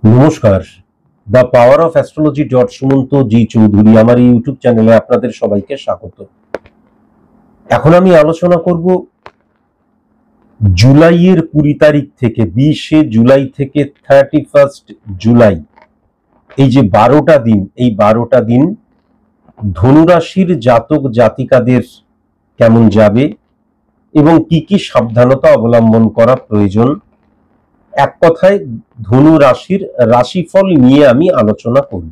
নমস্কার। The power of astrology Sumanta G Chowdhury আমার এই ইউটিউব চ্যানেলে আপনাদের সবাইকে স্বাগত। এখন আমি আলোচনা করব জুলাইয়ের 20 তারিখ থেকে 20শে জুলাই থেকে 31 জুলাই এই যে 12টা দিন, এই 12টা দিন ধনুরাশির জাতক জাতিকাদের কেমন যাবে এবং কি কি সাবধানতা অবলম্বন করা প্রয়োজন, এক কথায় ধনু রাশির রাশিফল নিয়ে আমি আলোচনা করব।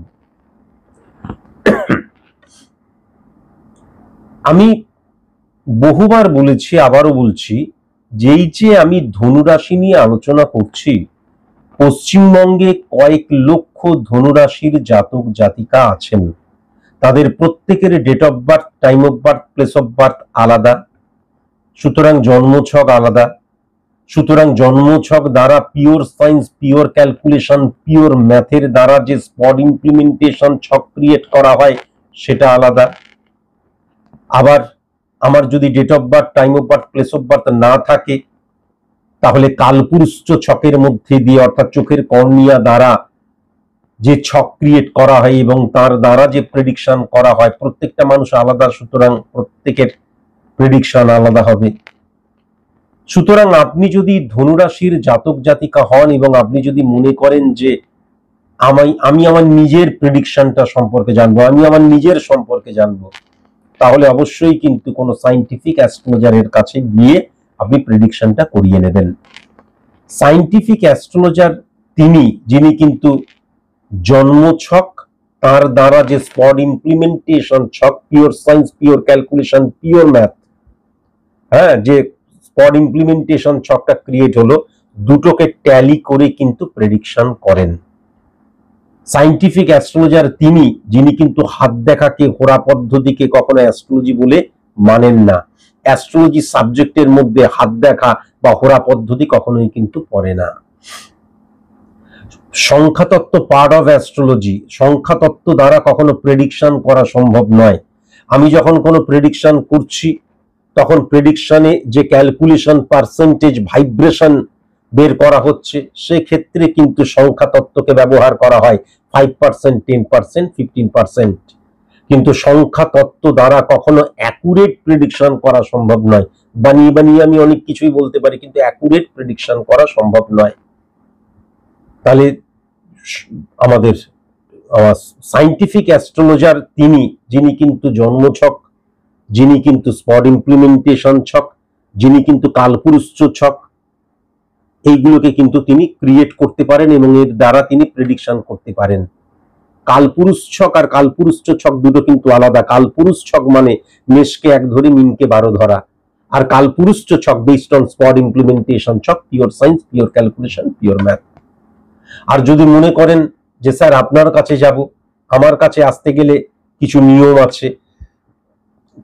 আমি বহুবার বলেছি, আবারও বলছি, যেই যে আমি ধনুরাশি নিয়ে আলোচনা করছি, পশ্চিমবঙ্গে কয়েক লক্ষ ধনুরাশির জাতক জাতিকা আছেন। তাদের প্রত্যেকের date of birth, time of birth, place of birth আলাদা, সুতরাং জন্মছক আলাদা। সুতরাং জন্মছক দ্বারা pure science, pure calculation, pure ম্যাথের দ্বারা যে স্পট ইমপ্লিমেন্টেশন ছক ক্রিয়েট করা হয় সেটা আলাদা। আবার আমার যদি date of birth, time of birth, place of birth না থাকে, তাহলে কালপুরুষ ছকের মধ্যে দিয়ে অর্থাৎ চোখের কর্নিয়া দ্বারা যে ছক ক্রিয়েট করা হয় এবং তার দ্বারা যে প্রেডিকশন করা হয়, প্রত্যেকটা মানুষ আলাদা, সুতরাং প্রত্যেকের প্রেডিকশন আলাদা হবে। সুতরাং আপনি যদি ধনুরাশির জাতক জাতিকা হন এবং আপনি যদি মনে করেন যে আমি আমার নিজের প্রেডিকশনটা সম্পর্কে জানবো, আমি আমার নিজের সম্পর্কে জানবো, তাহলে অবশ্যই কিন্তু কোনো সায়েন্টিফিক অ্যাস্ট্রোলজারের কাছে গিয়ে আপনি প্রেডিকশনটা করিয়ে নেবেন। সায়েন্টিফিক অ্যাস্ট্রোলজার তিনি যিনি কিন্তু জন্মছক, তার দ্বারা যে স্পট ইমপ্লিমেন্টেশন ছক, pure science, pure calculation, pure math, হ্যাঁ, যে স্পট ইমপ্লিমেন্টেশন ছকটা ক্রিয়েট হলো, দুটোকে ট্যালি করে কিন্তু প্রেডিকশন করেন। সায়েন্টিফিক অ্যাস্ট্রোলজার তিনি যিনি কিন্তু হাত দেখাকে, হোরা পদ্ধতিকে কখনো অ্যাস্ট্রোলজি বলে মানেন না। অ্যাস্ট্রোলজি সাবজেক্টের মধ্যে হাত দেখা বা হোরা পদ্ধতি কখনোই কিন্তু পড়ে না। সংখ্যাতত্ত্ব পার্ট অফ অ্যাস্ট্রোলজি, সংখ্যাতত্ত্ব দ্বারা কখনো প্রেডিকশন করা সম্ভব নয়। আমি যখন কোনো প্রেডিকশন করছি, তখন প্রেডিকশনে যে ক্যালকুলেশন, পার্সেন্টেজ, ভাইব্রেশন বের করা হচ্ছে, সেক্ষেত্রে কিন্তু সংখ্যাতত্ত্বকে ব্যবহার করা হয় 5%, 10%, 15%। কিন্তু সংখ্যাতত্ত্ব দ্বারা কখনো অ্যাকুরেট প্রেডিকশন করা সম্ভব নয়। বানিয়ে বানিয়ে আমি অনেক কিছুই বলতে পারি, কিন্তু অ্যাকুরেট প্রেডিকশন করা সম্ভব নয়। তাহলে আমাদের সায়েন্টিফিক অ্যাস্ট্রোলজার তিনি যিনি কিন্তু জন্মছক, যিনি কিন্তু স্পট ইমপ্লিমেন্টেশন ছক, যিনি কিন্তু কালপুরুষ ছক, এইগুলোকে কিন্তু তিনি ক্রিয়েট করতে পারেন এবং এর দ্বারা তিনি প্রেডিকশন করতে পারেন। কালপুরুষ ছক আর কালপুরুষ ছক দুটো কিন্তু আলাদা। কালপুরুষ ছক মানে মেষকে 1 ধরে মিনকে 12 ধরা, আর কালপুরুষ ছক বেসড অন স্পট ইমপ্লিমেন্টেশন ছক, pure science, pure calculation, pure math. আর যদি মনে করেন যে স্যার আপনার কাছে যাব, আমার কাছে আসতে গেলে কিছু নিয়ম আছে।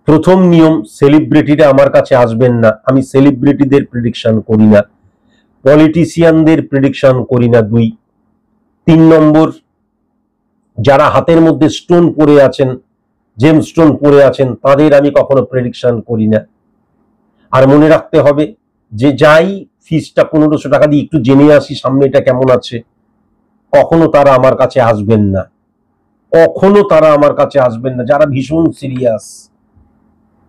প্রথম নিয়ম, সেলিব্রিটিরা আমার কাছে আসবেন না। আমি সেলিব্রিটিদের প্রেডিকশন করি না, পলিটিশিয়ানদের প্রেডিকশন করি না। 2, 3 নম্বর, যারা হাতের মধ্যে স্টোন পরে আছেন, জেম স্টোন পরে আছেন, তাদের আমি কখনো প্রেডিকশন করি না। আর মনে রাখতে হবে যে যাই ফিসটা 1500 টাকা দিয়ে একটু জেনে আসি সামনেটা কেমন আছে, কখনো তারা আমার কাছে আসবেন না, কখনো তারা আমার কাছে আসবেন না যারা ভীষণ সিরিয়াস।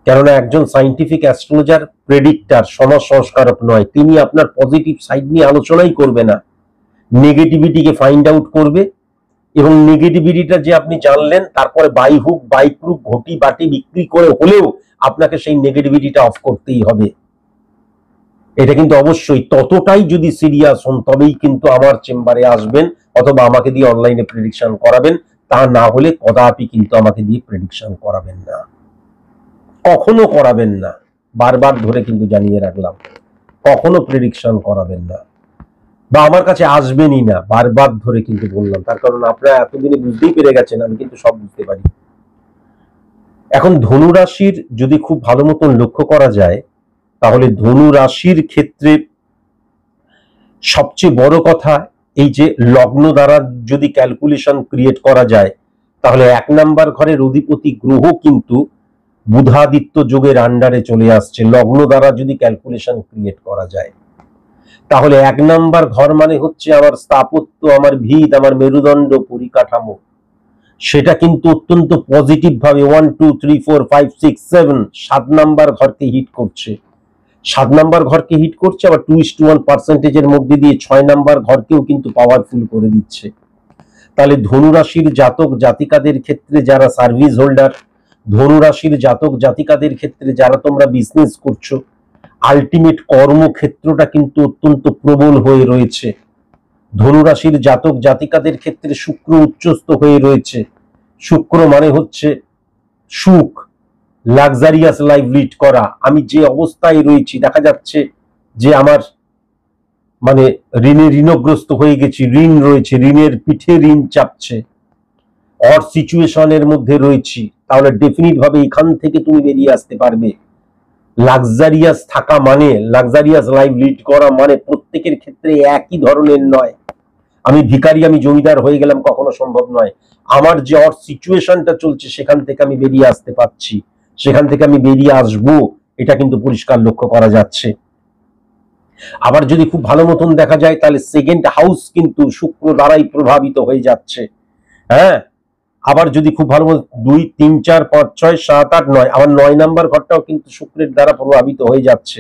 কেননা একজন সায়েন্টিফিক অ্যাস্ট্রোলজার প্রেডিক্টর, সমাজ সংস্কারক নয়। তিনি আপনার পজিটিভ সাইড নিয়ে আলোচনাই করবে না, নেগেটিভিটিকে ফাইন্ড আউট করবে এবং নেগেটিভিটিটা যে আপনি জানলেন, তারপরে বাই হুক বাই ক্রুক ঘটি বাটি বিক্রি করে হলেও আপনাকে সেই নেগেটিভিটিটা অফ করতেই হবে। এটা কিন্তু অবশ্যই ততটাই যদি সিরিয়াস হন তবেই কিন্তু আমার চেম্বারে আসবেন অথবা আমাকে দিয়ে অনলাইনে প্রেডিকশন করাবেন। তা না হলে কদাপি কিন্তু আমাকে দিয়ে প্রেডিকশন করাবেন না, কখনো করাবেন না। বারবার ধরে কিন্তু জানিয়ে রাখলাম, কখনো প্রেডিকশন করাবেন না বা আমার কাছে আসবেনই না, বারবার ধরে কিন্তু বললাম। তার কারণ আপনারা এতদিনে বুঝতেই পেরে গেছেন আমি কিন্তু সব বুঝতে পারি। এখন ধনু রাশির যদি খুব ভালো মতন লক্ষ্য করা যায়, তাহলে ধনু রাশির ক্ষেত্রে সবচেয়ে বড় কথা এই যে লগ্ন দ্বারা যদি ক্যালকুলেশন ক্রিয়েট করা যায়, তাহলে 1 নাম্বার ঘরের অধিপতি গ্রহ কিন্তু বুধাদিত্য যোগের আন্ডারে চলে আসছে, লগ্ন দ্বারা যদি ক্যালকুলেশন ক্রিয়েট করা যায়। তাহলে 1 নাম্বার ঘর মানে হচ্ছে আমার স্থাপত্য, আমার ভিত, আমার মেরুদণ্ড, পরিকাঠামো। সেটা কিন্তু অত্যন্ত পজিটিভ ভাবে 1 2 3 4 5 6 7 7 নাম্বার ঘরকে হিট করছে। 7 নাম্বার ঘরকে হিট করছে, আবার 2:1% মধ্যে দিয়ে 6 নাম্বার ঘরকেও কিন্তু পাওয়ারফুল করে দিচ্ছে। তাহলে ধনুরাশির জাতক জাতিকাদের ক্ষেত্রে যারা সার্ভিস হোল্ডার, ধনুরাশির জাতক জাতিকাদের ক্ষেত্রে যারা তোমরা বিজনেস করছো, আলটিমেট কর্মক্ষেত্রটা কিন্তু অত্যন্ত প্রবল হয়ে রয়েছে। ধনুরাশির জাতক জাতিকাদের ক্ষেত্রে শুক্র উচ্চস্থ হয়ে রয়েছে। শুক্র মানে হচ্ছে সুখ, লাক্সারিয়াস লাইফ লিড করা। আমি যে অবস্থায় রয়েছি, দেখা যাচ্ছে যে আমার মানে ঋণগ্রস্ত হয়ে গেছি, ঋণ রয়েছে, ঋণের পিঠে ঋণ চাপছে, অর সিচুয়েশনের মধ্যে রয়েছি, তাহলে ডেফিনিট ভাবে এখান থেকে তুমি বেরিয়ে আসতে পারবে। লাক্সারিয়াস থাকা মানে, লাক্সারিয়াস লাইফ লিড করা মানে প্রত্যেকের ক্ষেত্রে একই ধরনের নয়। আমি ভিখারি, আমি জমিদার হয়ে গেলাম, কখনো সম্ভব নয়। আমার যে অর সিচুয়েশনটা চলছে সেখান থেকে আমি বেরিয়ে আসতে পারছি, সেখান থেকে আমি বেরিয়ে আসবো, এটা কিন্তু পরিষ্কার লক্ষ্য করা যাচ্ছে। আবার যদি খুব ভালো মতন দেখা যায় তাহলে সেকেন্ড হাউস কিন্তু শুক্র দ্বারাই প্রভাবিত হয়ে যাচ্ছে। হ্যাঁ, আবার যদি খুব ভালো 2 3 4 5 6 7 8 9, আবার 9 নাম্বার ঘরটাও কিন্তু শুক্রের দ্বারা প্রভাবিত হয়ে যাচ্ছে।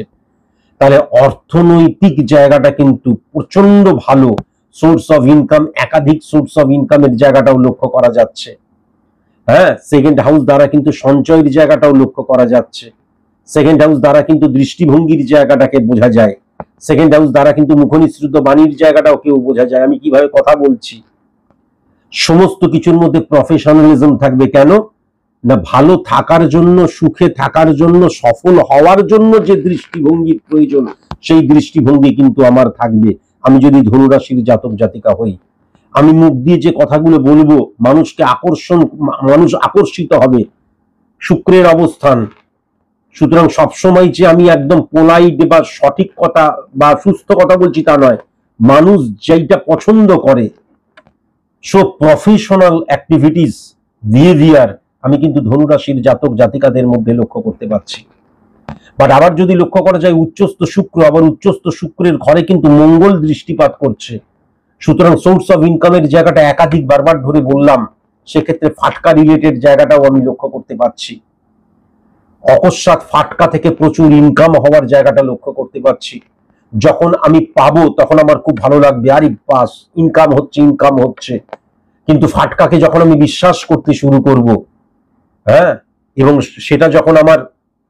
তাহলে অর্থনৈতিক জায়গাটা কিন্তু প্রচন্ড ভালো, সোর্স অফ ইনকাম, একাধিক সোর্স অফ ইনকামের জায়গাটাও লক্ষ্য করা যাচ্ছে। হ্যাঁ, সেকেন্ড হাউস দ্বারা কিন্তু সঞ্চয়ের জায়গাটাও লক্ষ্য করা যাচ্ছে। সেকেন্ড হাউস দ্বারা কিন্তু দৃষ্টিভঙ্গির জায়গাটাকে বোঝা যায়। সেকেন্ড হাউস দ্বারা কিন্তু মুখনিসৃত বাণীর জায়গাটাও কেউ বোঝা যায়, আমি কিভাবে কথা বলছি। সমস্ত কিছুর মধ্যে প্রফেশনালিজম থাকবে। কেন না, ভালো থাকার জন্য, সুখে থাকার জন্য, সফল হওয়ার জন্য যে দৃষ্টিভঙ্গির প্রয়োজন, সেই দৃষ্টিভঙ্গি কিন্তু আমার থাকবে। আমি যদি ধনুরাশির জাতক জাতিকা হই, আমি মুখ দিয়ে যে কথাগুলো বলবো মানুষকে মানুষ আকর্ষিত হবে। শুক্রের অবস্থান, সুতরাং সবসময় যে আমি একদম পোলাইট বা সঠিক কথা বা সুস্থ কথা বলছি তা নয়। মানুষ যেটা পছন্দ করে, সো প্রফেশনাল অ্যাক্টিভিটিস, বিহেভিয়ার আমি কিন্তু ধনুরাশির জাতক জাতিকাদের মধ্যে লক্ষ্য করতে পারছি। বাট আবার যদি লক্ষ্য করা যায় উচ্চস্থ শুক্র, আবার উচ্চস্থ শুক্রের ঘরে কিন্তু মঙ্গল দৃষ্টিপাত করছে। সুতরাং সোর্স অফ ইনকামের জায়গাটা একাধিক বারবার ধরে বললাম, সেক্ষেত্রে ফাটকা রিলেটেড জায়গাটাও আমি লক্ষ্য করতে পারছি। অকস্মাৎ ফাটকা থেকে প্রচুর ইনকাম হওয়ার জায়গাটা লক্ষ্য করতে পারছি। যখন আমি পাবো তখন আমার খুব ভালো লাগবে, আরে বাস ইনকাম হচ্ছে, ইনকাম হচ্ছে। কিন্তু ফাটকাকে যখন আমি বিশ্বাস করতে শুরু করব, হ্যাঁ, এবং সেটা যখন আমার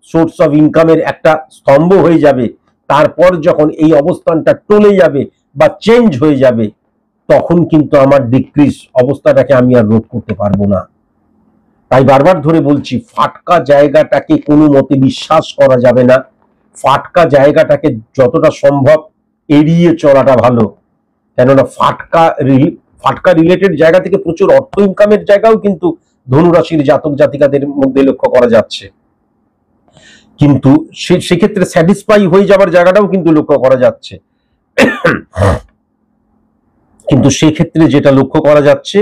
সোর্স অফ ইনকামের একটা স্তম্ভ হয়ে যাবে, তারপর যখন এই অবস্থানটা টলে যাবে বা চেঞ্জ হয়ে যাবে, তখন কিন্তু আমার ডিক্রিজ অবস্থাটাকে আমি আর রোধ করতে পারবো না। তাই বারবার ধরে বলছি, ফাটকা জায়গাটাকে কোনো মতে বিশ্বাস করা যাবে না। ফাটকা জায়গাটাকে যতটা সম্ভব এড়িয়ে চলাটা ভালো। কেননা ফাটকা রিলেটেড জায়গা থেকে প্রচুর অর্থ ইনকামের জায়গাও কিন্তু ধনুরাশির জাতক জাতিকাদের মধ্যে লক্ষ্য করা যাচ্ছে। কিন্তু সেক্ষেত্রে স্যাটিসফাই হয়ে যাবার জায়গাটাও কিন্তু লক্ষ্য করা যাচ্ছে। কিন্তু সেক্ষেত্রে যেটা লক্ষ্য করা যাচ্ছে,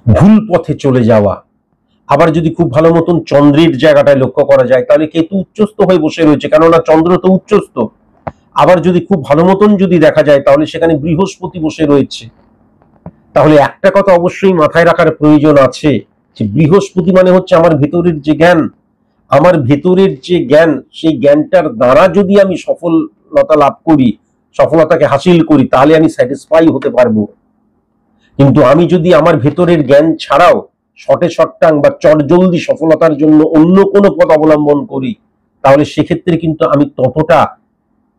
ভুল পথে চলে যাওয়া। আবার যদি খুব ভালো মতন চন্দ্রের জায়গাটায় লক্ষ্য করা যায়, তাহলে কেতু উচ্চস্থ হয়ে বসে রয়েছে, কেননা চন্দ্র তো উচ্চস্থ। আবার যদি খুব ভালো মতন যদি দেখা যায়, তাহলে সেখানে বৃহস্পতি বসে রয়েছে। তাহলে একটা কথা অবশ্যই মাথায় রাখার প্রয়োজন আছে, যে বৃহস্পতি মানে হচ্ছে আমার ভেতরের যে জ্ঞান, আমার ভেতরের যে জ্ঞান, সেই জ্ঞানটার দ্বারা যদি আমি সফলতা লাভ করি, সফলতাকে হাসিল করি, তাহলে আমি স্যাটিসফাই হতে পারবো। কিন্তু আমি যদি আমার ভেতরের জ্ঞান ছাড়াও শর্টাং বা চটজলদি সফলতার জন্য অন্য কোনো পথ অবলম্বন করি, তাহলে সেক্ষেত্রে কিন্তু আমি ততটা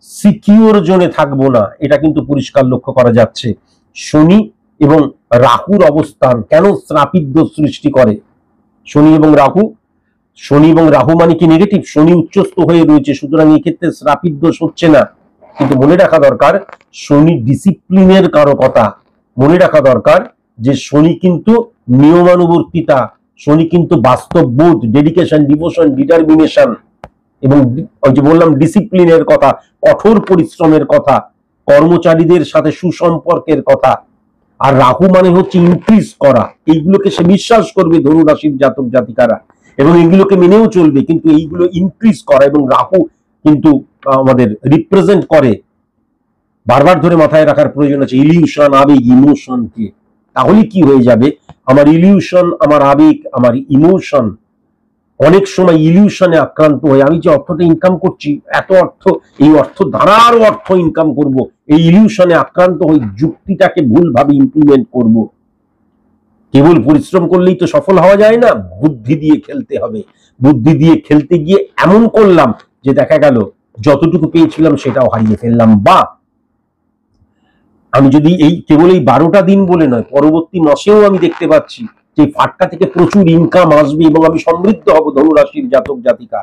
সিকিউর জোনে থাকবো না। এটা কিন্তু পরিষ্কার লক্ষ্য করা যাচ্ছে। শনি এবং রাহুর অবস্থান কেন শ্রাপিত দোষ সৃষ্টি করে? শনি এবং রাহু মানে কি নেগেটিভ? শনি উচ্চস্থ হয়ে রয়েছে, সুতরাং এই ক্ষেত্রে শ্রাপিত দোষ হচ্ছে না। কিন্তু মনে রাখা দরকার, শনি ডিসিপ্লিনের কারকতা। মনে রাখা দরকার যে শনি কিন্তু নিয়মানুবর্তিতা, শনি কিন্তু বাস্তববোধ, ডেডিকেশন, ডিভোশন, ডিটারমিনেশন এবং ওই যে বললাম ডিসিপ্লিনের কথা, কঠোর পরিশ্রমের কথা, কর্মচারীদের সাথে সুসম্পর্কের কথা। আর রাহু মানে হচ্ছে ইনক্রিজ করা। এইগুলোকে সে বিশ্বাস করবে ধনুরাশির জাতক জাতিকারা, এবং এইগুলোকে মেনেও চলবে। কিন্তু এইগুলো ইনক্রিজ করা, এবং রাহু কিন্তু আমাদের রিপ্রেজেন্ট করে, বারবার ধরে মাথায় রাখার প্রয়োজন আছে ইলিউশন, আবেগ, ইমোশনকে। তাহলে কি হয়ে যাবে, আমার ইলিউশন, আমার আবেগ, আমার ইমোশন অনেক সময় ইলিউশনে আক্রান্ত হয়ে আমি যে অর্থটা ইনকাম করছি, এত অর্থ, এই অর্থ দ্বারা আরো অর্থ ইনকাম করব, এই ইলিউশনে আক্রান্ত হয়ে যুক্তিটাকে ভুলভাবে ইমপ্লিমেন্ট করব। কেবল পরিশ্রম করলেই তো সফল হওয়া যায় না, বুদ্ধি দিয়ে খেলতে হবে। বুদ্ধি দিয়ে খেলতে গিয়ে এমন করলাম যে দেখা গেল যতটুকু পেয়েছিলাম সেটাও হারিয়ে ফেললাম। বা আমি যদি কেবল এই 12টা দিন বলে নয়, পরবর্তী মাসেও আমি দেখতে পাচ্ছি যে ফাটকা থেকে প্রচুর ইনকাম আসবে এবং আমি সমৃদ্ধ হব, ধনুরাশির জাতক জাতিকা।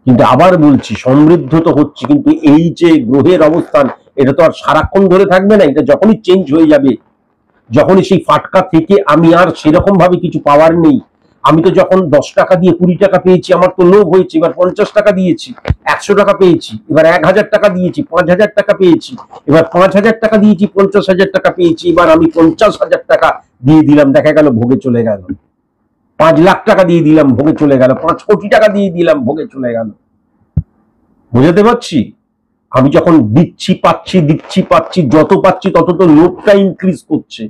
কিন্তু আবার বলছি, সমৃদ্ধ তো হচ্ছে, কিন্তু এই যে গ্রহের অবস্থান, এটা তো আর সারাক্ষণ ধরে থাকবে না, এটা যখনই চেঞ্জ হয়ে যাবে, যখনই সেই ফাটকা থেকে আমি আর সেরকম ভাবে কিছু পাওয়ার নেই। আমি তো যখন 10 টাকা দিয়ে 20 টাকা পেয়েছি, আমার তো লোভ হয়েছে, এবার 50 টাকা দিয়েছি, 100 টাকা পেয়েছি, এবার 1000 টাকা দিয়েছি, 5000 টাকা পেয়েছি, এবার 5000 টাকা দিয়েছি, 50,000 টাকা পেয়েছি, এবার আমি 50,000 টাকা দিয়ে দিলাম, দেখা গেল ভোগে চলে গেল। 5 লাখ টাকা দিয়ে দিলাম, ভোগে চলে গেল। 5 কোটি টাকা দিয়ে দিলাম, ভোগে চলে গেল। বুঝাতে পারছি? আমি যখন দিচ্ছি পাচ্ছি, যত পাচ্ছি তত তো লোভটা ইনক্রিজ করছে।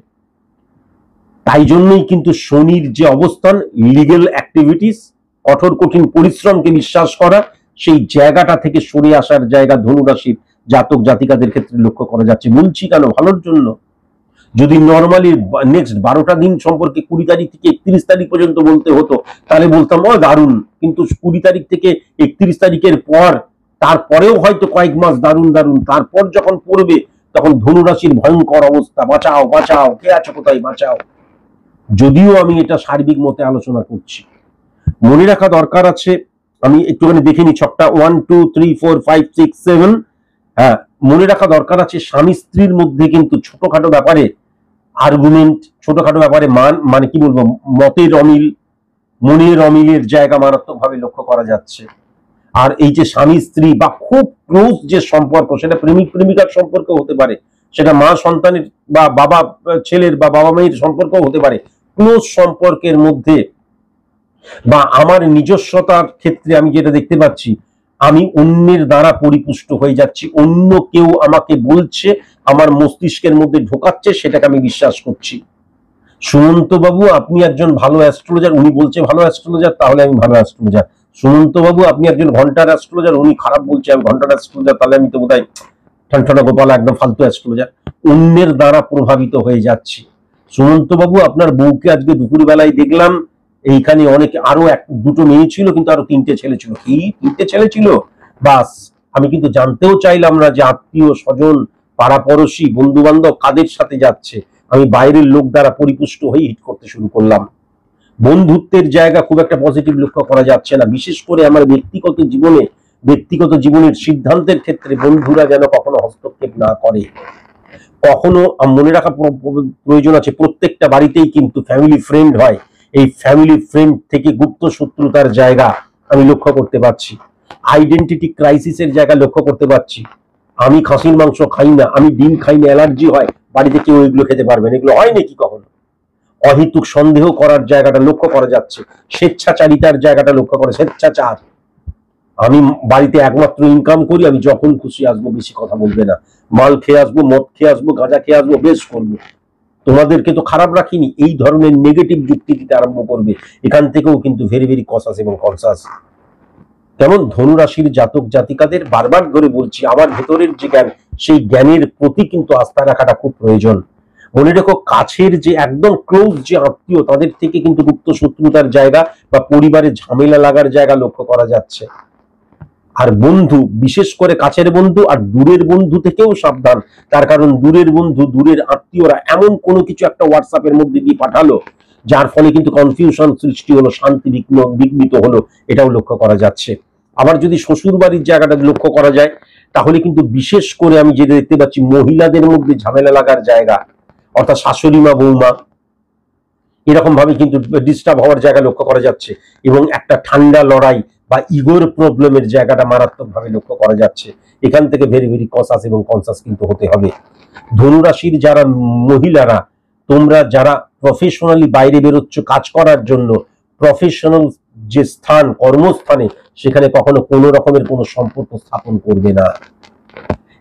তাই জন্যই কিন্তু শনির যে অবস্থান, লিগ্যাল অ্যাক্টিভিটিস, কঠোর কঠিন পরিশ্রমকে বিশ্বাস করা, সেই জায়গাটা থেকে সরে আসার জায়গা ধনুরাশির জাতক জাতিকাদের ক্ষেত্রে লক্ষ্য করা যাচ্ছে। বলছি কেন, ভালোর জন্য। যদি নর্মালি নেক্সট 12টা দিন সম্পর্কে 20 তারিখ থেকে 31 তারিখ পর্যন্ত বলতে হতো, তাহলে বলতাম ও দারুণ। কিন্তু 20 তারিখ থেকে 31 তারিখের পর, তারপরেও হয়তো কয়েক মাস দারুণ দারুণ, তারপর যখন পড়বে তখন ধনুরাশির ভয়ঙ্কর অবস্থা, বাঁচাও বাঁচাও, কে আছে কোথায়, বাঁচাও। যদিও আমি এটা সার্বিক মতে আলোচনা করছি, মনে রাখা দরকার আছে। আমি একটুখানি দেখে নি ছকটা, 1 2 3 4 5 6 7। হ্যাঁ, মনে রাখা দরকার আছে স্বামী স্ত্রীর মধ্যে কিন্তু ছোটখাটো ব্যাপারে আর্গুমেন্ট, ছোটখাটো ব্যাপারে মানে কি বলবো, মতের অমিল, মনের অমিলের জায়গা মারাত্মকভাবে লক্ষ্য করা যাচ্ছে। আর এই যে স্বামী স্ত্রী বা খুব ক্লোজ যে সম্পর্ক, সেটা প্রেমিক প্রেমিকার সম্পর্ক হতে পারে, সেটা মা সন্তানের বা বাবা ছেলের বা বাবা মেয়ের সম্পর্ক হতে পারে। ক্লোজ সম্পর্কের মধ্যে বা আমার নিজস্বতার ক্ষেত্রে আমি যেটা দেখতে পাচ্ছি, আমি অন্যের দ্বারা পরিপুষ্ট হয়ে যাচ্ছি। অন্য কেউ আমাকে বলছে, আমার মস্তিষ্কের মধ্যে ঢোকাচ্ছে, সেটাকে আমি বিশ্বাস করছি। সুমন্ত বাবু আপনি একজন ভালো অ্যাস্ট্রোলজার, উনি বলছে ভালো অ্যাস্ট্রোলজার, তাহলে আমি ভালো অ্যাস্ট্রোলজার। সুমন্ত বাবু আপনি একজন ঘন্টার অ্যাস্ট্রোলজার, উনি খারাপ বলছে আমি ঘন্টার অ্যাস্ট্রোলজার, তাহলে আমি তো বোধহয় ঠনঠনা গোপাল, একদম ফালতু অ্যাস্ট্রোলজার। অন্যের দ্বারা প্রভাবিত হয়ে যাচ্ছি। সুমন্ত বাবু আপনার বউকে আজকে দুপুর বেলায় দেখলাম, এইখানে অনেকে আরো দুটো মেয়ে ছিল, কিন্তু আরো 3টে ছেলে ছিল। কি 3টে ছেলে ছিল? বাস, আমি কিন্তু জানতেও চাইলাম না যে আত্মীয় স্বজন, পাড়াপড়শি, বন্ধু বান্ধব কাদের সাথে যাচ্ছে। আমি বাইরের লোক দ্বারা পরিপুষ্ট হয়ে হিট করতে শুরু করলাম। বন্ধুত্বের জায়গা খুব একটা পজিটিভ লক্ষ্য করা যাচ্ছে না। বিশেষ করে আমার ব্যক্তিগত জীবনের সিদ্ধান্তের ক্ষেত্রে বন্ধুরা যেন কখনো হস্তক্ষেপ না করে। কখনো মনে রাখা প্রয়োজন আছে, প্রত্যেকটা বাড়িতেই কিন্তু ফ্যামিলি ফ্রেন্ড হয়। এই ফ্যামিলি ফ্রেন্ড থেকে গুপ্ত শত্রুতার জায়গা আমি লক্ষ্য করতে পারছি। আইডেন্টিটি ক্রাইসিসের জায়গা লক্ষ্য করতে পারছি। আমি খাসির মাংস খাই না, আমি ডিম খাই না, অ্যালার্জি হয়, বাড়িতে কেউ এগুলো খেতে পারবে না, এগুলো হয় নাকি কখনো? অহেতুক সন্দেহ করার জায়গাটা লক্ষ্য করা যাচ্ছে। স্বেচ্ছাচারিতার জায়গাটা লক্ষ্য করে, স্বেচ্ছাচার। আমি বাড়িতে একমাত্র ইনকাম করি, আমি যখন খুশি আসবো, বেশি কথা বলবে না, মাল খেয়ে আসবো, মদ খেয়ে আসবো, গাঁজা খেয়ে আসবো, বেশ করবো, তোমাদেরকে তো খারাপ রাখিনি, এই ধরনের নেগেটিভ যুক্তি দিতে আরম্ভ করবে। এখান থেকেও কিন্তু ভেরি ভেরি কসাস এবং কনসাস। তেমন ধনুরাশির জাতক জাতিকাদের বারবার ধরে বলছি, আমার ভেতরের যে জ্ঞান, সেই জ্ঞানের প্রতি কিন্তু আস্থা রাখাটা খুব প্রয়োজন। মনে রেখো, কাছের যে একদম ক্লোজ যে আত্মীয়, তাদের থেকে কিন্তু গুপ্ত শত্রুতার জায়গা বা পরিবারে ঝামেলা লাগার জায়গা লক্ষ্য করা যাচ্ছে। আর বন্ধু, বিশেষ করে কাছের বন্ধু আর দূরের বন্ধু থেকেও সাবধান। তার কারণ দূরের বন্ধু, দূরের আত্মীয়রা এমন কোনো কিছু একটা হোয়াটসঅ্যাপের মধ্যে দিয়ে পাঠালো, যার ফলে কিন্তু কনফিউশন সৃষ্টি হলো, শান্তি বিঘ্নিত হলো, এটাও লক্ষ্য করা যাচ্ছে। আবার যদি শ্বশুর বাড়ির জায়গাটা লক্ষ্য করা যায়, তাহলে কিন্তু বিশেষ করে আমি যেটা দেখতে পাচ্ছি, মহিলাদের মধ্যে ঝামেলা লাগার জায়গা, অর্থাৎ শাশুড়ি মা, বৌমা, এরকম ভাবে কিন্তু ডিস্টার্ব হওয়ার জায়গা লক্ষ্য করা যাচ্ছে। এবং একটা ঠান্ডা লড়াই বা ইগোর প্রবলেমের জায়গাটা মারাত্মকভাবে লক্ষ্য করা যাচ্ছে। এখান থেকে ভেরি ভেরি কসাস এবং কনসাস কিন্তু হতে হবে। ধনুরাশির যারা মহিলারা, তোমরা যারা প্রফেশনালি বাইরে বেরোচ্ছ কাজ করার জন্য, প্রফেশনাল যে স্থান, কর্মস্থানে, সেখানে কখনো কোনো রকমের কোনো সম্পর্ক স্থাপন করবে না।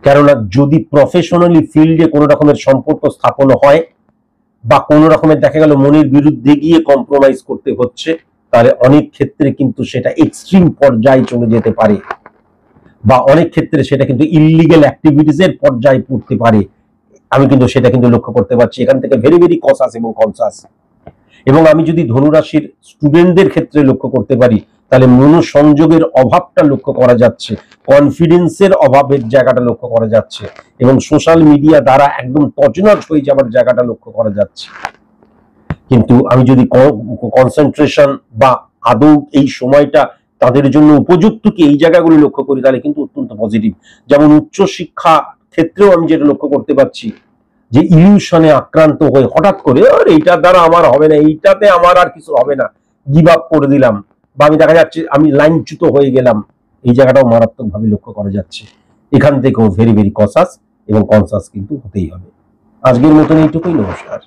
কেননা যদি প্রফেশনালি ফিল্ডে কোনো রকমের সম্পর্ক স্থাপন হয় বা কোনো রকমের দেখা গেল মনের বিরুদ্ধে গিয়ে কম্প্রোমাইজ করতে হচ্ছে, তাহলে অনেক ক্ষেত্রে কিন্তু সেটা এক্সট্রিম পর্যায়ে চলে যেতে পারে, বা অনেক ক্ষেত্রে সেটা কিন্তু ইললিগ্যাল অ্যাক্টিভিটিসের পর্যায়ে পড়তে পারে। আমি কিন্তু সেটা কিন্তু লক্ষ্য করতে পারছি। এখান থেকে ভেরি ভেরি কসাস এবং কনসাস। এবং আমি যদি ধনুরাশির স্টুডেন্টদের ক্ষেত্রে লক্ষ্য করতে পারি, তাহলে মনোসংযোগের অভাবটা লক্ষ্য করা যাচ্ছে, কনফিডেন্সের অভাবের জায়গাটা লক্ষ্য করা যাচ্ছে, এবং সোশ্যাল মিডিয়া দ্বারা একদম তছনছ হয়ে যাওয়ার জায়গাটা লক্ষ্য করা যাচ্ছে। কিন্তু আমি যদি কনসেন্ট্রেশন বা আদৌ এই সময়টা তাদের জন্য উপযুক্ত কি, এই জায়গাগুলো লক্ষ্য করি, তাহলে কিন্তু অত্যন্ত পজিটিভ। যেমন উচ্চশিক্ষা ক্ষেত্রেও আমি যেটা লক্ষ্য করতে পারছি, যে ইলিউশনে আক্রান্ত হয়ে হঠাৎ করে এইটার দ্বারা আমার হবে না, এইটাতে আমার আর কিছু হবে না, গিভ আপ করে দিলাম, বা আমি দেখা যাচ্ছে আমি লাইনচ্যুত হয়ে গেলাম, এই জায়গাটাও মারাত্মকভাবে লক্ষ্য করা যাচ্ছে। এখান থেকেও ভেরি ভেরি কসাস এবং কনসাস কিন্তু হতেই হবে। আজকের মতন এইটুকুই, নমস্কার।